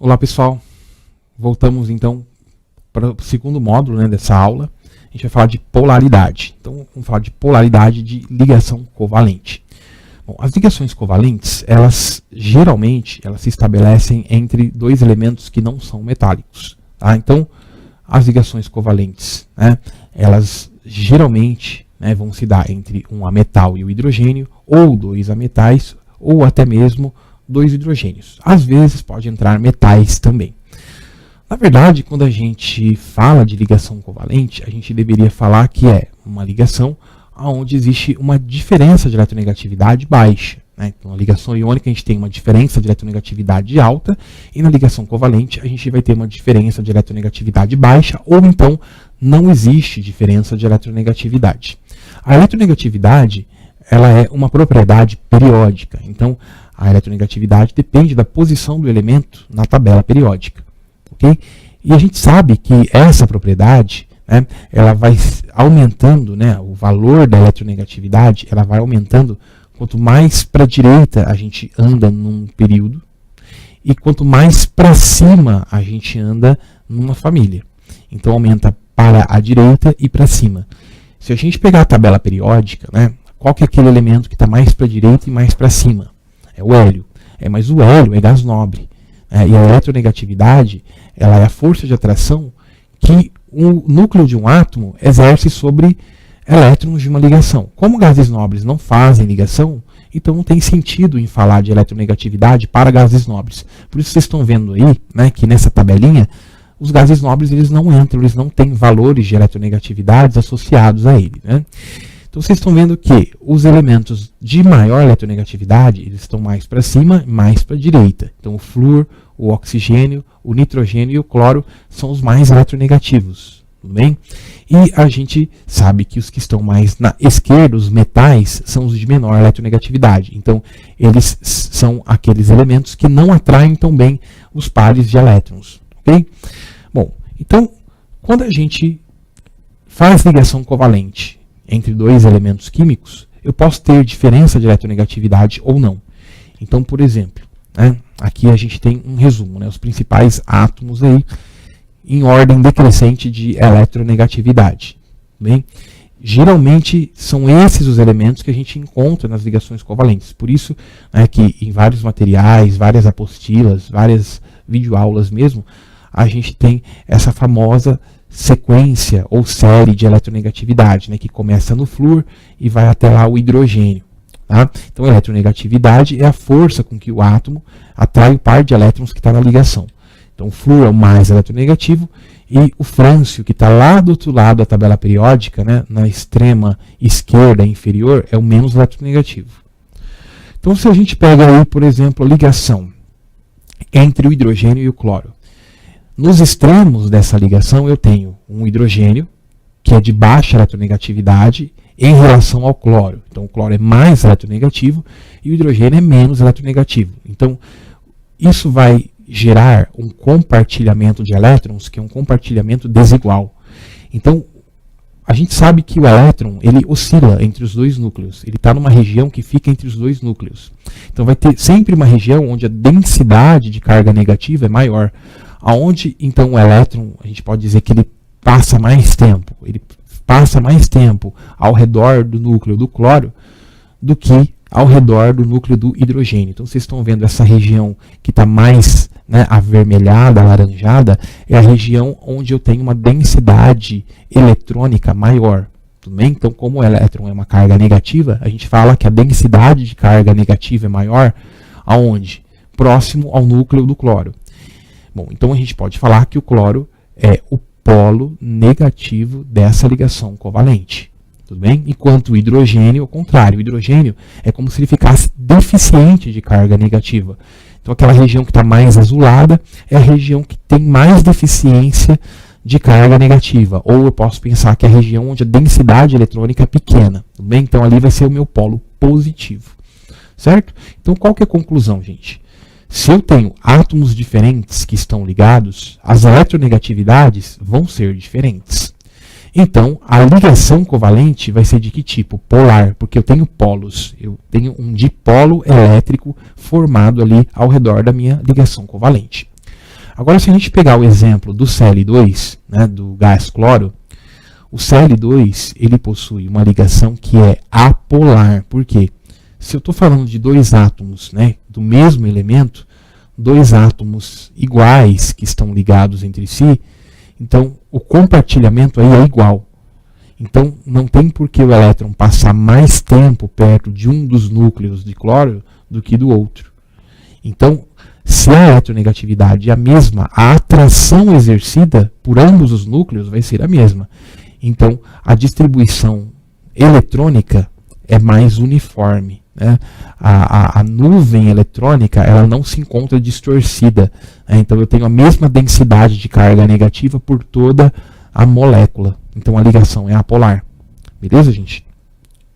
Olá pessoal, voltamos então para o segundo módulo, né, dessa aula. A gente vai falar de polaridade. Então vamos falar de polaridade de ligação covalente. Bom, as ligações covalentes, geralmente se estabelecem entre dois elementos que não são metálicos. Tá? Então as ligações covalentes, né, elas geralmente, né, vão se dar entre um ametal e o hidrogênio, ou dois ametais, ou até mesmo dois hidrogênios. Às vezes pode entrar metais também. Na verdade, quando a gente fala de ligação covalente, a gente deveria falar que é uma ligação onde existe uma diferença de eletronegatividade baixa. Né? Então, na ligação iônica a gente tem uma diferença de eletronegatividade alta, e na ligação covalente a gente vai ter uma diferença de eletronegatividade baixa, ou então não existe diferença de eletronegatividade. A eletronegatividade, ela é uma propriedade periódica. Então, a eletronegatividade depende da posição do elemento na tabela periódica. Okay? E a gente sabe que essa propriedade, né, ela vai aumentando, né, o valor da eletronegatividade, ela vai aumentando quanto mais para a direita a gente anda num período, e quanto mais para cima a gente anda numa família. Então aumenta para a direita e para cima. Se a gente pegar a tabela periódica, né, qual que é aquele elemento que está mais para a direita e mais para cima? É o hélio. Mas o hélio é gás nobre. E a eletronegatividade, ela é a força de atração que o núcleo de um átomo exerce sobre elétrons de uma ligação. Como gases nobres não fazem ligação, então não tem sentido em falar de eletronegatividade para gases nobres. Por isso vocês estão vendo aí, né, que nessa tabelinha, os gases nobres eles não entram, eles não têm valores de eletronegatividades associados a ele. Né? Então vocês estão vendo que os elementos de maior eletronegatividade, eles estão mais para cima e mais para a direita. Então o flúor, o oxigênio, o nitrogênio e o cloro são os mais eletronegativos. Tudo bem? E a gente sabe que os que estão mais na esquerda, os metais, são os de menor eletronegatividade. Então eles são aqueles elementos que não atraem tão bem os pares de elétrons. Ok? Bom, então quando a gente faz ligação covalente entre dois elementos químicos, eu posso ter diferença de eletronegatividade ou não. Então, por exemplo, né, aqui a gente tem um resumo, né, os principais átomos aí em ordem decrescente de eletronegatividade. Bem, geralmente são esses os elementos que a gente encontra nas ligações covalentes. Por isso, né, que em vários materiais, várias apostilas, várias videoaulas mesmo, a gente tem essa famosa sequência ou série de eletronegatividade, né, que começa no flúor e vai até lá o hidrogênio. Tá? Então a eletronegatividade é a força com que o átomo atrai o par de elétrons que está na ligação. Então o flúor é o mais eletronegativo, e o frâncio, que está lá do outro lado da tabela periódica, né, na extrema esquerda inferior, é o menos eletronegativo. Então se a gente pega aí, por exemplo, a ligação entre o hidrogênio e o cloro, nos extremos dessa ligação eu tenho um hidrogênio, que é de baixa eletronegatividade em relação ao cloro. Então o cloro é mais eletronegativo e o hidrogênio é menos eletronegativo. Então isso vai gerar um compartilhamento de elétrons, que é um compartilhamento desigual. Então a gente sabe que o elétron ele oscila entre os dois núcleos. Ele está numa região que fica entre os dois núcleos. Então vai ter sempre uma região onde a densidade de carga negativa é maior. Aonde então o elétron, a gente pode dizer que ele passa mais tempo ao redor do núcleo do cloro do que ao redor do núcleo do hidrogênio. Então vocês estão vendo essa região que está mais, né, avermelhada, alaranjada, é a região onde eu tenho uma densidade eletrônica maior. Tudo bem? Então como o elétron é uma carga negativa, a gente fala que a densidade de carga negativa é maior aonde? Próximo ao núcleo do cloro. Bom, então a gente pode falar que o cloro é o polo negativo dessa ligação covalente. Tudo bem? Enquanto o hidrogênio, ao contrário, o hidrogênio é como se ele ficasse deficiente de carga negativa. Então aquela região que está mais azulada é a região que tem mais deficiência de carga negativa. Ou eu posso pensar que é a região onde a densidade eletrônica é pequena. Tudo bem? Então ali vai ser o meu polo positivo. Certo? Então qual que é a conclusão, gente? Se eu tenho átomos diferentes que estão ligados, as eletronegatividades vão ser diferentes. Então, a ligação covalente vai ser de que tipo? Polar, porque eu tenho polos. Eu tenho um dipolo elétrico formado ali ao redor da minha ligação covalente. Agora, se a gente pegar o exemplo do Cl2, né, do gás cloro, o Cl2 ele possui uma ligação que é apolar. Por quê? Se eu estou falando de dois átomos, né, do mesmo elemento, dois átomos iguais que estão ligados entre si, então o compartilhamento aí é igual. Então não tem por que o elétron passar mais tempo perto de um dos núcleos de cloro do que do outro. Então, se a eletronegatividade é a mesma, a atração exercida por ambos os núcleos vai ser a mesma. Então, a distribuição eletrônica é mais uniforme, né? A nuvem eletrônica ela não se encontra distorcida, né? Então, eu tenho a mesma densidade de carga negativa por toda a molécula. Então, a ligação é apolar. Beleza, gente?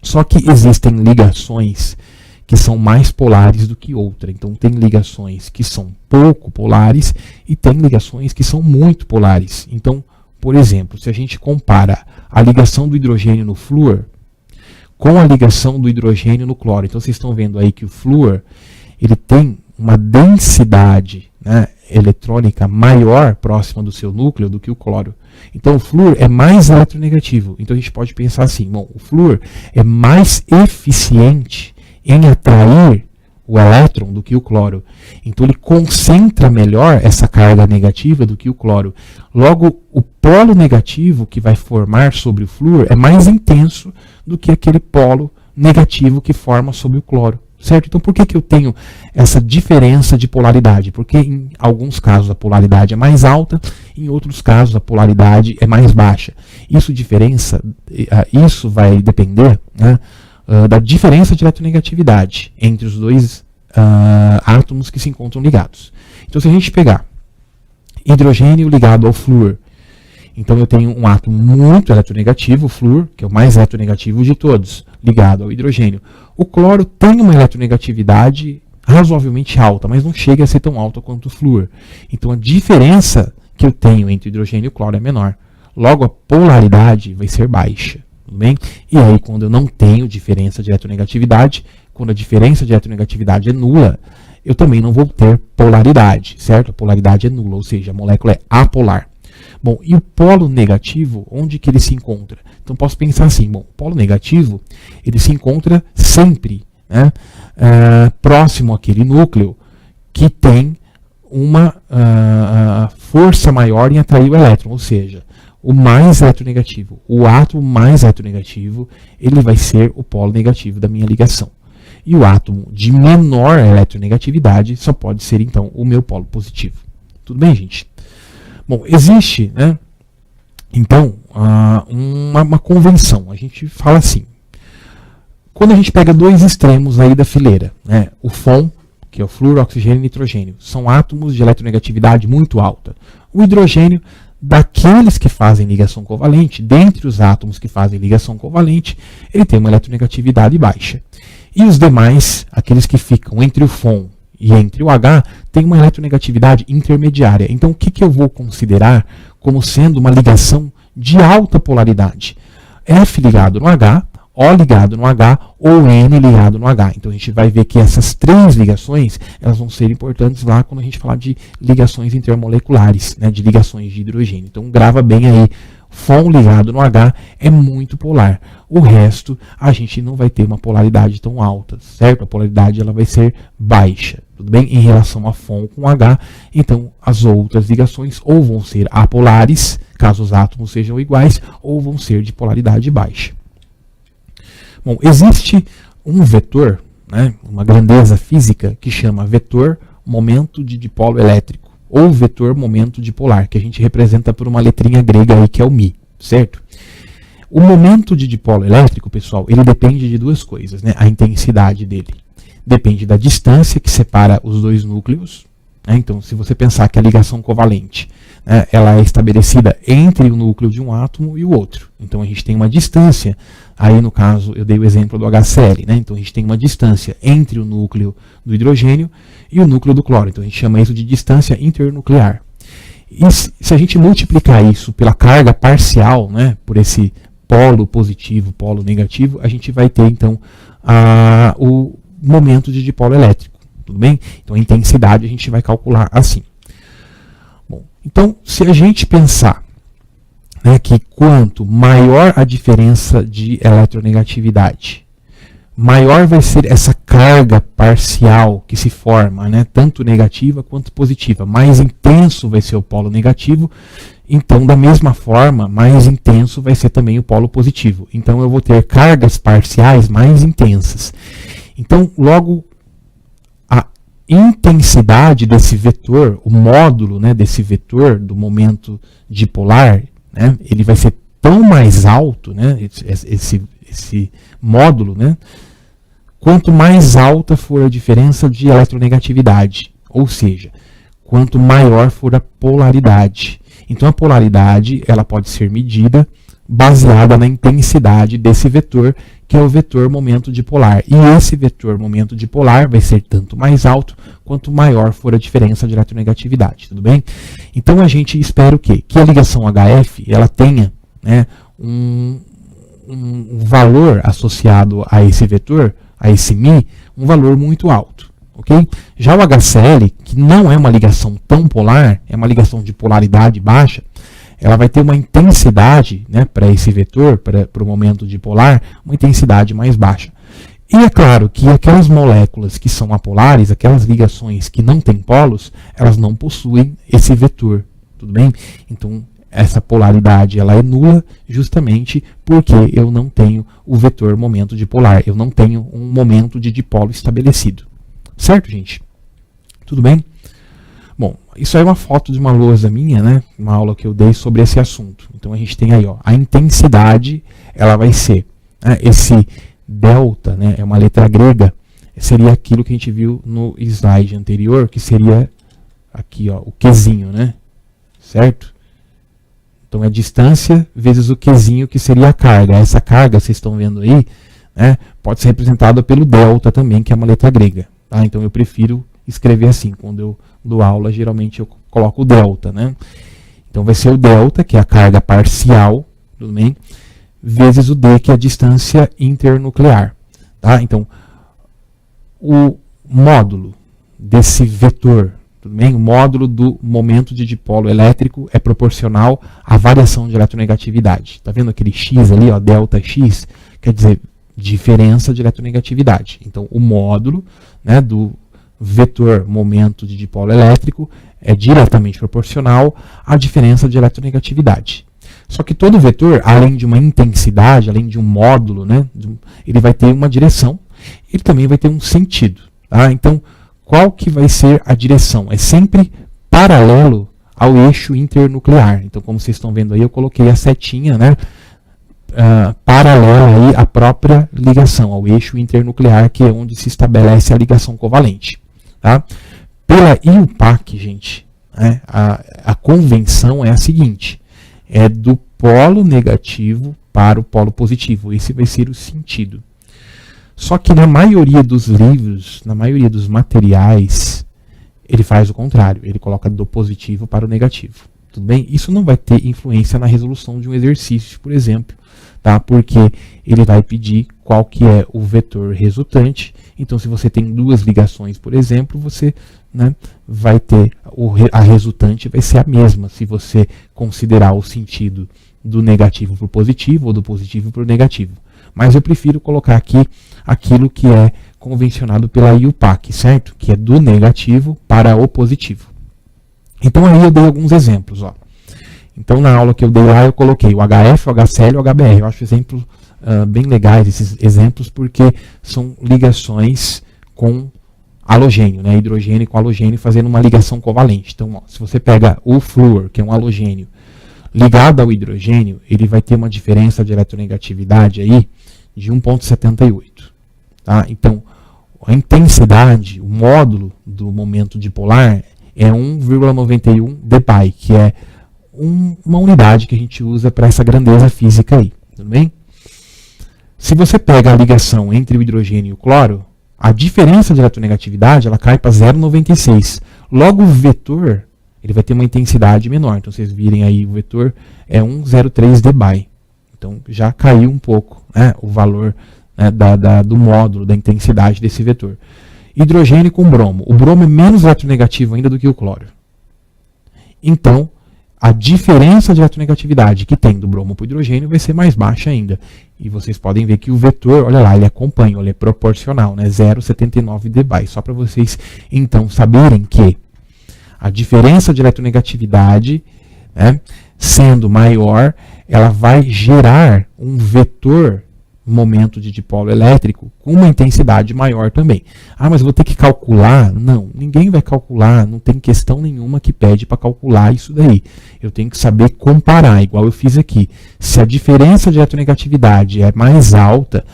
Só que existem ligações que são mais polares do que outra. Então, tem ligações que são pouco polares e tem ligações que são muito polares. Então, por exemplo, se a gente compara a ligação do hidrogênio no flúor com a ligação do hidrogênio no cloro. Então, vocês estão vendo aí que o flúor ele tem uma densidade, né, eletrônica maior próxima do seu núcleo do que o cloro. Então, o flúor é mais eletronegativo. Então, a gente pode pensar assim, bom, o flúor é mais eficiente em atrair o elétron do que o cloro. Então ele concentra melhor essa carga negativa do que o cloro. Logo, o polo negativo que vai formar sobre o flúor é mais intenso do que aquele polo negativo que forma sobre o cloro. Certo? Então por que eu tenho essa diferença de polaridade? Porque em alguns casos a polaridade é mais alta, em outros casos a polaridade é mais baixa. Isso vai depender, né, da diferença de eletronegatividade entre os dois átomos que se encontram ligados. Então, se a gente pegar hidrogênio ligado ao flúor, então eu tenho um átomo muito eletronegativo, o flúor, que é o mais eletronegativo de todos, ligado ao hidrogênio. O cloro tem uma eletronegatividade razoavelmente alta, mas não chega a ser tão alta quanto o flúor. Então, a diferença que eu tenho entre o hidrogênio e o cloro é menor. Logo, a polaridade vai ser baixa. Tudo bem? E aí, quando eu não tenho diferença de eletronegatividade, quando a diferença de eletronegatividade é nula, eu também não vou ter polaridade, certo? A polaridade é nula, ou seja, a molécula é apolar. Bom, e o polo negativo, onde que ele se encontra? Então, posso pensar assim, bom, o polo negativo, ele se encontra sempre, né, próximo àquele núcleo que tem uma força maior em atrair o elétron, ou seja, o mais eletronegativo, o átomo mais eletronegativo, ele vai ser o polo negativo da minha ligação. E o átomo de menor eletronegatividade só pode ser, então, o meu polo positivo. Tudo bem, gente? Bom, existe, né, então, uma convenção. A gente fala assim, quando a gente pega dois extremos aí da fileira, né, o FON, que é o flúor, oxigênio e nitrogênio, são átomos de eletronegatividade muito alta. O hidrogênio, daqueles que fazem ligação covalente, dentre os átomos que fazem ligação covalente, ele tem uma eletronegatividade baixa. E os demais, aqueles que ficam entre o FON e entre o H, tem uma eletronegatividade intermediária. Então, o que eu vou considerar como sendo uma ligação de alta polaridade? F ligado no H, O ligado no H ou N ligado no H. Então a gente vai ver que essas três ligações elas vão ser importantes lá quando a gente falar de ligações intermoleculares, né, de ligações de hidrogênio. Então grava bem aí, FON ligado no H é muito polar. O resto a gente não vai ter uma polaridade tão alta, certo? A polaridade ela vai ser baixa, tudo bem? Em relação a FON com H, então as outras ligações ou vão ser apolares, caso os átomos sejam iguais, ou vão ser de polaridade baixa. Bom, existe um vetor, né, uma grandeza física que chama vetor momento de dipolo elétrico, ou vetor momento dipolar, que a gente representa por uma letrinha grega aí que é o μ, certo? O momento de dipolo elétrico, pessoal, ele depende de duas coisas, né? A intensidade dele depende da distância que separa os dois núcleos, né? Então, se você pensar que a ligação covalente, né, ela é estabelecida entre o núcleo de um átomo e o outro. Então, a gente tem uma distância. Aí, no caso, eu dei o exemplo do HCl, né? Então, a gente tem uma distância entre o núcleo do hidrogênio e o núcleo do cloro. Então, a gente chama isso de distância internuclear. E se a gente multiplicar isso pela carga parcial, né, por esse polo positivo, polo negativo, a gente vai ter, então, o momento de dipolo elétrico. Tudo bem? Então, a intensidade a gente vai calcular assim. Bom, então, se a gente pensar, né, que quanto maior a diferença de eletronegatividade, maior vai ser essa carga parcial que se forma, né, tanto negativa quanto positiva. Mais intenso vai ser o polo negativo, então, da mesma forma, mais intenso vai ser também o polo positivo. Então, eu vou ter cargas parciais mais intensas. Então, logo, a intensidade desse vetor, o módulo, né, desse vetor do momento dipolar, né, ele vai ser tão mais alto, né, esse módulo, né, quanto mais alta for a diferença de eletronegatividade, ou seja, quanto maior for a polaridade. Então a polaridade ela pode ser medida baseada na intensidade desse vetor, que é o vetor momento dipolar. E esse vetor momento dipolar vai ser tanto mais alto quanto maior for a diferença de eletronegatividade, tudo bem? Então a gente espera o quê? Que a ligação HF ela tenha, né, um valor associado a esse vetor, a esse μ, um valor muito alto. Okay? Já o HCl, que não é uma ligação tão polar, é uma ligação de polaridade baixa, ela vai ter uma intensidade, né, para esse vetor, para o momento dipolar, uma intensidade mais baixa. E é claro que aquelas moléculas que são apolares, aquelas ligações que não têm polos, elas não possuem esse vetor, tudo bem? Então, essa polaridade ela é nula justamente porque eu não tenho o vetor momento dipolar, eu não tenho um momento de dipolo estabelecido. Certo, gente? Tudo bem? Bom, isso aí é uma foto de uma lousa minha, né? Uma aula que eu dei sobre esse assunto. Então a gente tem aí, ó, a intensidade, ela vai ser, né, esse delta, né, é uma letra grega, seria aquilo que a gente viu no slide anterior, que seria aqui, ó, o Qzinho, né? Certo? Então é distância vezes o Qzinho, que seria a carga. Essa carga, vocês estão vendo aí, né, pode ser representada pelo delta também, que é uma letra grega. Tá? Então eu prefiro escrever assim. Quando eu dou aula, geralmente eu coloco o delta, né? Então vai ser o delta, que é a carga parcial, tudo bem? Vezes o D, que é a distância internuclear. Tá? Então, o módulo desse vetor, tudo bem? O módulo do momento de dipolo elétrico é proporcional à variação de eletronegatividade. Tá vendo aquele X ali, ó, delta X? Quer dizer, diferença de eletronegatividade. Então, o módulo, né, do vetor momento de dipolo elétrico é diretamente proporcional à diferença de eletronegatividade. Só que todo vetor, além de uma intensidade, além de um módulo, né, ele vai ter uma direção, ele também vai ter um sentido. Tá? Então, qual que vai ser a direção? É sempre paralelo ao eixo internuclear. Então, como vocês estão vendo aí, eu coloquei a setinha, né, paralela aí à própria ligação, ao eixo internuclear, que é onde se estabelece a ligação covalente. Tá? Pela IUPAC, gente, né, a convenção é a seguinte, é do polo negativo para o polo positivo. Esse vai ser o sentido. Só que na maioria dos livros, na maioria dos materiais, ele faz o contrário, ele coloca do positivo para o negativo. Tudo bem? Isso não vai ter influência na resolução de um exercício, por exemplo, tá? Porque ele vai pedir qual que é o vetor resultante. Então, se você tem duas ligações, por exemplo, você, né, vai ter a resultante vai ser a mesma, se você considerar o sentido do negativo para o positivo ou do positivo para o negativo. Mas eu prefiro colocar aqui aquilo que é convencionado pela IUPAC, certo? Que é do negativo para o positivo. Então aí eu dei alguns exemplos, ó. Então na aula que eu dei lá eu coloquei o HF, o HCl e o HBr. Eu acho exemplos bem legais esses exemplos, porque são ligações com halogênio, né? Hidrogênio com halogênio fazendo uma ligação covalente. Então, ó, se você pega o flúor, que é um halogênio, ligado ao hidrogênio, ele vai ter uma diferença de eletronegatividade aí de 1,78. Tá? Então, a intensidade, o módulo do momento dipolar é 1,91 dpi, que é uma unidade que a gente usa para essa grandeza física aí. Tudo bem? Se você pega a ligação entre o hidrogênio e o cloro, a diferença de eletronegatividade ela cai para 0,96. Logo, o vetor ele vai ter uma intensidade menor. Então, vocês virem aí, o vetor é 1,03 dBi. Então, já caiu um pouco, né, o valor, né, do módulo, da intensidade desse vetor. Hidrogênio com bromo. O bromo é menos eletronegativo ainda do que o cloro. então a diferença de eletronegatividade que tem do bromo para o hidrogênio vai ser mais baixa ainda. E vocês podem ver que o vetor, olha lá, ele acompanha, ele é proporcional, né? 0,79 dBi. Só para vocês então saberem que a diferença de eletronegatividade, né, sendo maior, ela vai gerar um vetor momento de dipolo elétrico com uma intensidade maior também. Ah, mas eu vou ter que calcular? Não, ninguém vai calcular, não tem questão nenhuma que pede para calcular isso daí. Eu tenho que saber comparar, igual eu fiz aqui. Se a diferença de eletronegatividade é mais alta,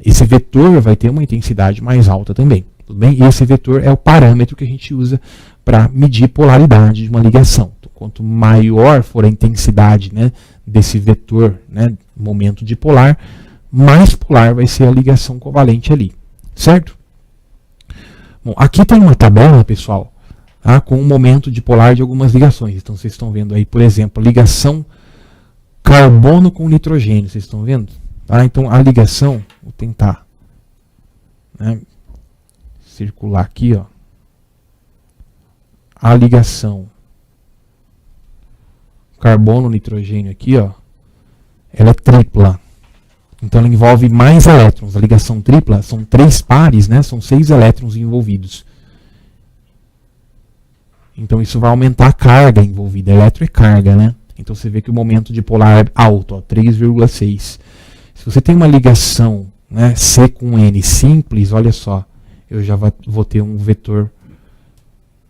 esse vetor vai ter uma intensidade mais alta também. Tudo bem? E esse vetor é o parâmetro que a gente usa para medir polaridade de uma ligação. Então, quanto maior for a intensidade, né, desse vetor, né, momento dipolar, mais polar vai ser a ligação covalente ali, certo? Bom, aqui tem uma tabela, pessoal, tá, com o momento dipolar de algumas ligações. Então vocês estão vendo aí, por exemplo, ligação carbono com nitrogênio, vocês estão vendo? Tá? Então a ligação, vou tentar, né, circular aqui, ó, a ligação carbono-nitrogênio aqui, ó, ela é tripla. Então ela envolve mais elétrons. A ligação tripla são 3 pares, né? São 6 elétrons envolvidos. Então isso vai aumentar a carga envolvida. Eletro é carga, né? Então você vê que o momento dipolar é alto, 3,6. Se você tem uma ligação, né, C com N simples, olha só, eu já vou ter um vetor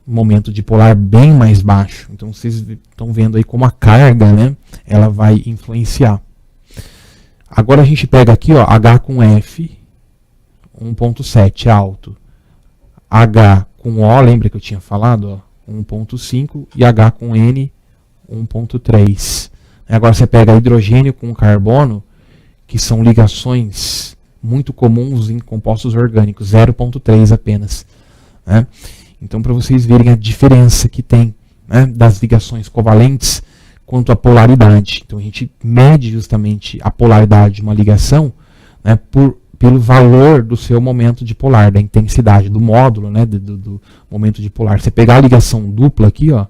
momento dipolar bem mais baixo. Então vocês estão vendo aí como a carga, né, ela vai influenciar. Agora a gente pega aqui, ó, H com F, 1.7, alto. H com O, lembra que eu tinha falado? 1.5 e H com N, 1.3. Agora você pega hidrogênio com carbono, que são ligações muito comuns em compostos orgânicos, 0.3 apenas. Né? Então, para vocês verem a diferença que tem, né, das ligações covalentes quanto à polaridade. Então a gente mede justamente a polaridade de uma ligação, né, pelo valor do seu momento dipolar, da intensidade, do módulo, né, do momento dipolar. Você pegar a ligação dupla aqui, ó,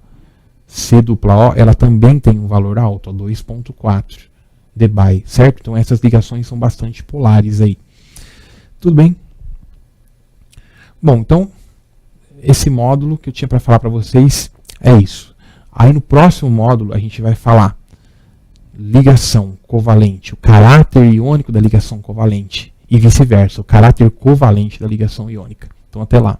C dupla O, ela também tem um valor alto, 2.4 dBi, certo? Então essas ligações são bastante polares aí. Tudo bem? Bom, então esse módulo que eu tinha para falar para vocês é isso. Aí no próximo módulo a gente vai falar ligação covalente, o caráter iônico da ligação covalente e vice-versa, o caráter covalente da ligação iônica. Então até lá.